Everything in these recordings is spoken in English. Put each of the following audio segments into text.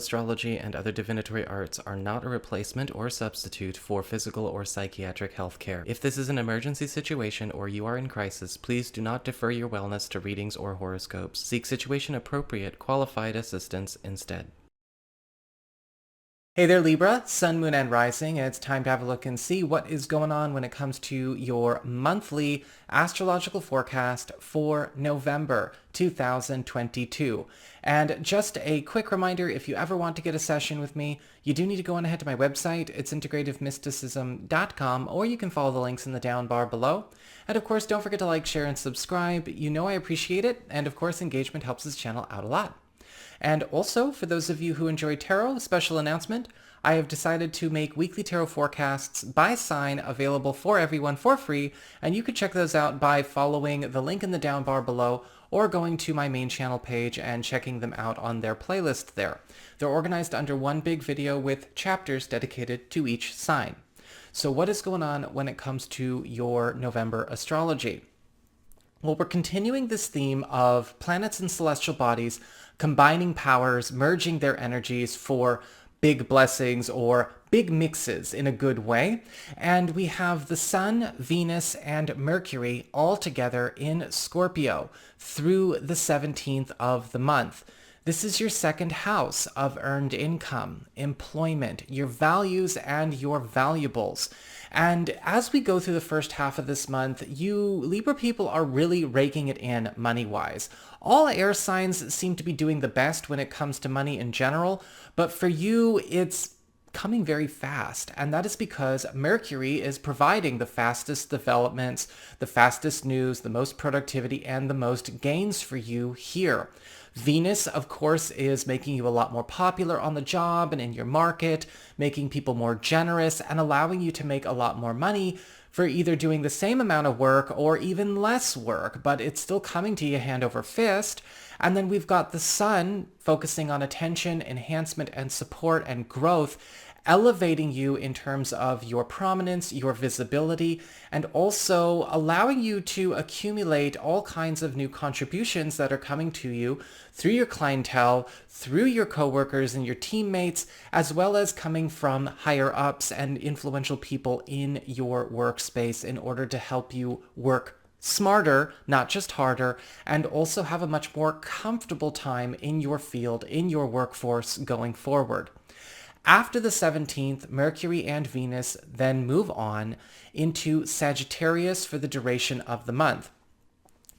astrology and other divinatory arts are not a replacement or substitute for physical or psychiatric health care. If this is an emergency situation or you are in crisis, please do not defer your wellness to readings or horoscopes. Seek situation-appropriate, qualified assistance instead. Hey there, Libra, Sun, Moon, and Rising. It's time to have a look and see what is going on when it comes to your monthly astrological forecast for November 2022. And just a quick reminder, if you ever want to get a session with me, you do need to go on ahead to my website. It's integrativemysticism.com, or you can follow the links in the down bar below. And of course, don't forget to like, share, and subscribe. You know I appreciate it. And of course, engagement helps this channel out a lot. And also, for those of you who enjoy tarot, special announcement, I have decided to make weekly tarot forecasts by sign available for everyone for free, and you can check those out by following the link in the down bar below or going to my main channel page and checking them out on their playlist there. They're organized under one big video with chapters dedicated to each sign. So what is going on when it comes to your November astrology? Well, we're continuing this theme of planets and celestial bodies combining powers, merging their energies for big blessings or big mixes in a good way. And we have the Sun, Venus, and Mercury all together in Scorpio through the 17th of the month. This is your second house of earned income, employment, your values, and your valuables. And as we go through the first half of this month, you Libra people are really raking it in money-wise. All air signs seem to be doing the best when it comes to money in general, but for you, it's coming very fast, and that is because Mercury is providing the fastest developments, the fastest news, the most productivity, and the most gains for you here. Venus, of course, is making you a lot more popular on the job and in your market, making people more generous and allowing you to make a lot more money for either doing the same amount of work or even less work, but it's still coming to you hand over fist. And then we've got the Sun focusing on attention, enhancement, and support and growth, elevating you in terms of your prominence, your visibility, and also allowing you to accumulate all kinds of new contributions that are coming to you through your clientele, through your coworkers and your teammates, as well as coming from higher ups and influential people in your workspace in order to help you work smarter, not just harder, and also have a much more comfortable time in your field, in your workforce going forward. After the 17th, Mercury and Venus then move on into Sagittarius for the duration of the month.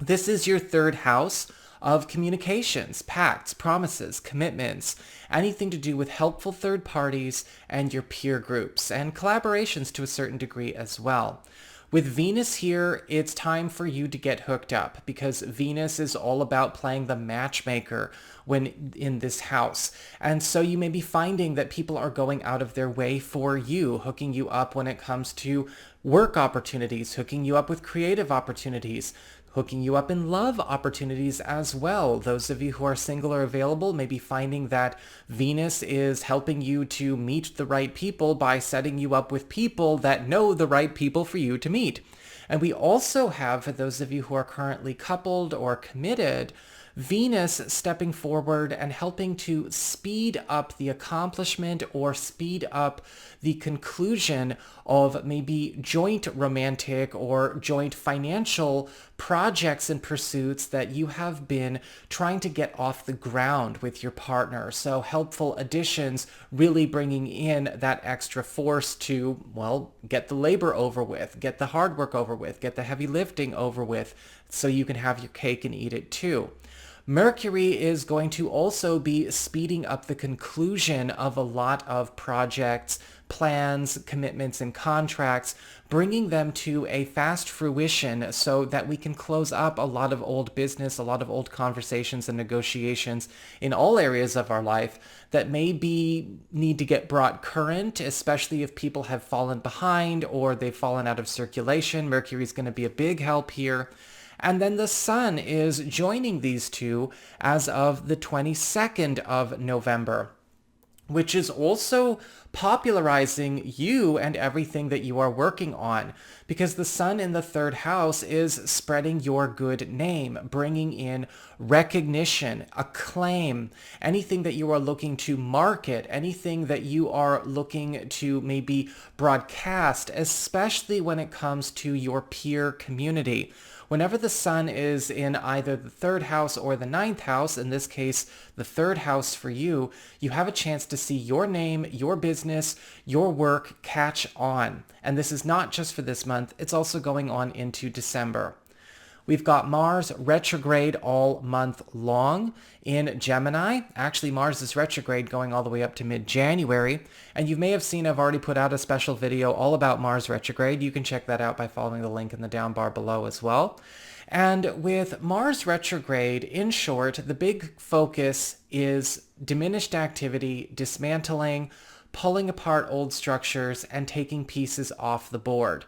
This is your third house of communications, pacts, promises, commitments, anything to do with helpful third parties and your peer groups, and collaborations to a certain degree as well. With Venus here, it's time for you to get hooked up because Venus is all about playing the matchmaker when in this house. And so you may be finding that people are going out of their way for you, hooking you up when it comes to work opportunities, hooking you up with creative opportunities, hooking you up in love opportunities as well. Those of you who are single or available may be finding that Venus is helping you to meet the right people by setting you up with people that know the right people for you to meet. And we also have, for those of you who are currently coupled or committed, Venus stepping forward and helping to speed up the accomplishment or speed up the conclusion of maybe joint romantic or joint financial projects and pursuits that you have been trying to get off the ground with your partner. So helpful additions really bringing in that extra force to, well, get the labor over with, get the hard work over with, get the heavy lifting over with, so you can have your cake and eat it too. Mercury is going to also be speeding up the conclusion of a lot of projects, plans, commitments, and contracts, bringing them to a fast fruition so that we can close up a lot of old business, a lot of old conversations and negotiations in all areas of our life that maybe need to get brought current, especially if people have fallen behind or they've fallen out of circulation. Mercury is going to be a big help here. And then the Sun is joining these two as of the 22nd of November, which is also popularizing you and everything that you are working on, because the sun in the third house is spreading your good name, bringing in recognition, acclaim, anything that you are looking to market, anything that you are looking to maybe broadcast, especially when it comes to your peer community. Whenever the sun is in either the third house or the ninth house, in this case, the third house for you, you have a chance to see your name, your business, your work catch on. And this is not just for this month, it's also going on into December. We've got Mars retrograde all month long in Gemini. Actually, Mars is retrograde going all the way up to mid-January. And you may have seen I've already put out a special video all about Mars retrograde. You can check that out by following the link in the down bar below as well. And with Mars retrograde, in short, the big focus is diminished activity, dismantling, pulling apart old structures, and taking pieces off the board.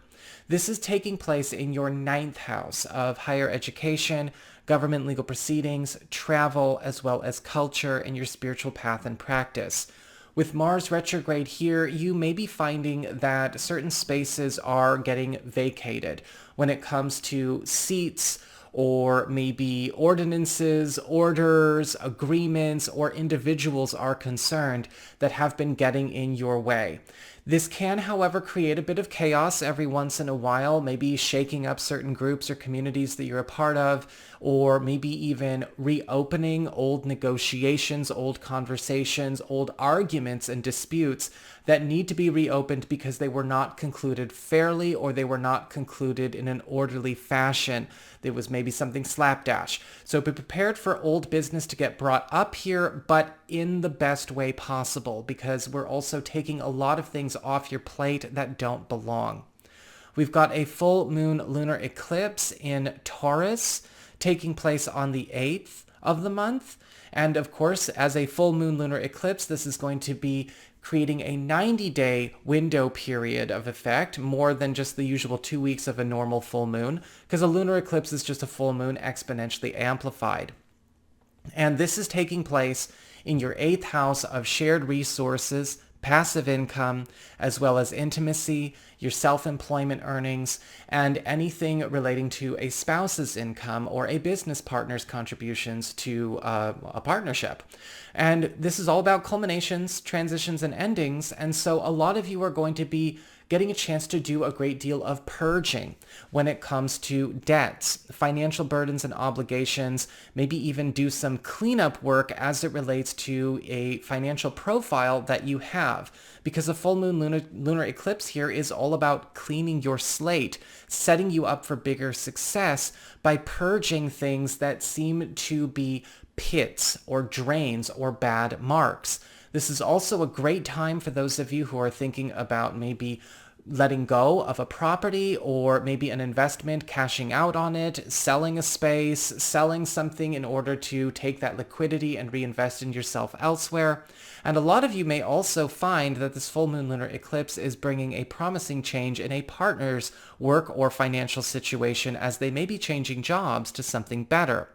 This is taking place in your ninth house of higher education, government legal proceedings, travel, as well as culture and your spiritual path and practice. With Mars retrograde here, you may be finding that certain spaces are getting vacated when it comes to seats, or maybe ordinances, orders, agreements, or individuals are concerned that have been getting in your way. This can, however, create a bit of chaos every once in a while, maybe shaking up certain groups or communities that you're a part of, or maybe even reopening old negotiations, old conversations, old arguments and disputes that need to be reopened because they were not concluded fairly or they were not concluded in an orderly fashion. There was maybe something slapdash. So be prepared for old business to get brought up here, but in the best way possible, because we're also taking a lot of things off your plate that don't belong. We've got a full moon lunar eclipse in Taurus taking place on the 8th of the month. And of course, as a full moon lunar eclipse, this is going to be creating a 90-day window period of effect, more than just the usual 2 weeks of a normal full moon, because a lunar eclipse is just a full moon exponentially amplified. And this is taking place in your 8th house of shared resources, passive income, as well as intimacy, your self-employment earnings, and anything relating to a spouse's income or a business partner's contributions to a partnership. And this is all about culminations, transitions, and endings. And so a lot of you are going to be getting a chance to do a great deal of purging when it comes to debts, financial burdens and obligations, maybe even do some cleanup work as it relates to a financial profile that you have. Because a full moon lunar eclipse here is all about cleaning your slate, setting you up for bigger success by purging things that seem to be pits or drains or bad marks. This is also a great time for those of you who are thinking about maybe letting go of a property or maybe an investment, cashing out on it, selling a space, selling something in order to take that liquidity and reinvest in yourself elsewhere. And a lot of you may also find that this full moon lunar eclipse is bringing a promising change in a partner's work or financial situation, as they may be changing jobs to something better.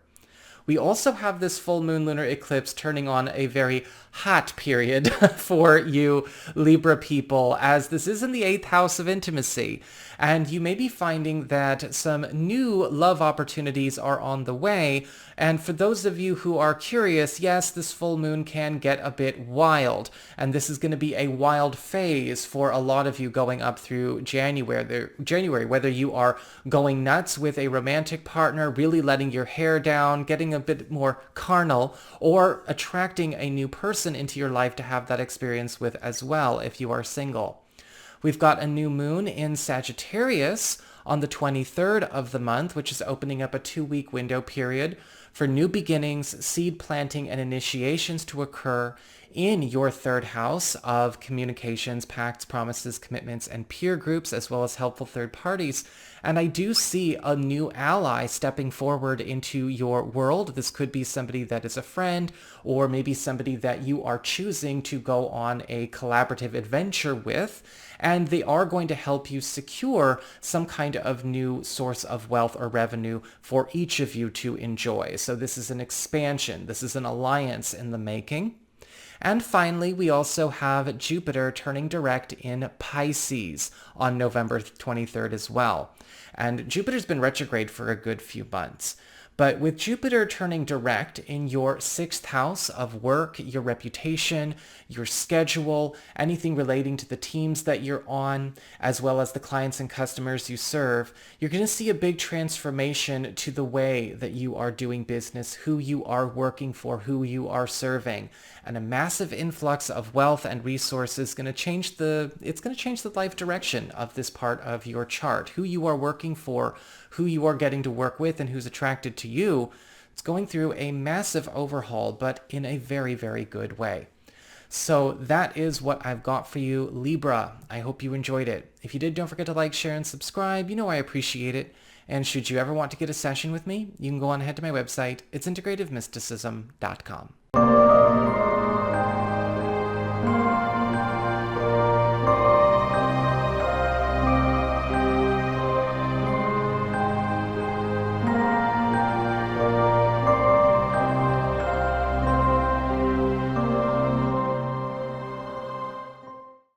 We also have this full moon lunar eclipse turning on a very hot period for you Libra people, as this is in the 8th house of intimacy. And you may be finding that some new love opportunities are on the way. And for those of you who are curious, yes, this full moon can get a bit wild. And this is going to be a wild phase for a lot of you going up through January, whether you are going nuts with a romantic partner, really letting your hair down, getting a bit more carnal, or attracting a new person into your life to have that experience with as well if you are single. We've got a new moon in Sagittarius on the 23rd of the month, which is opening up a 2-week window period for new beginnings, seed planting, and initiations to occur in your 3rd house of communications, pacts, promises, commitments, and peer groups, as well as helpful third parties. And I do see a new ally stepping forward into your world. This could be somebody that is a friend, or maybe somebody that you are choosing to go on a collaborative adventure with. And they are going to help you secure some kind of new source of wealth or revenue for each of you to enjoy. So this is an expansion. This is an alliance in the making. And finally, we also have Jupiter turning direct in Pisces on November 23rd as well. And Jupiter's been retrograde for a good few months. But with Jupiter turning direct in your sixth house of work, your reputation, your schedule, anything relating to the teams that you're on, as well as the clients and customers you serve, you're going to see a big transformation to the way that you are doing business, who you are working for, who you are serving. And a massive influx of wealth and resources is going to change the life direction of this part of your chart. Who you are working for, who you are getting to work with, and who's attracted to you. It's going through a massive overhaul, but in a very, very good way. So that is what I've got for you, Libra. I hope you enjoyed it. If you did, don't forget to like, share, and subscribe. You know I appreciate it. And should you ever want to get a session with me, you can go on ahead to my website. It's integrativemysticism.com.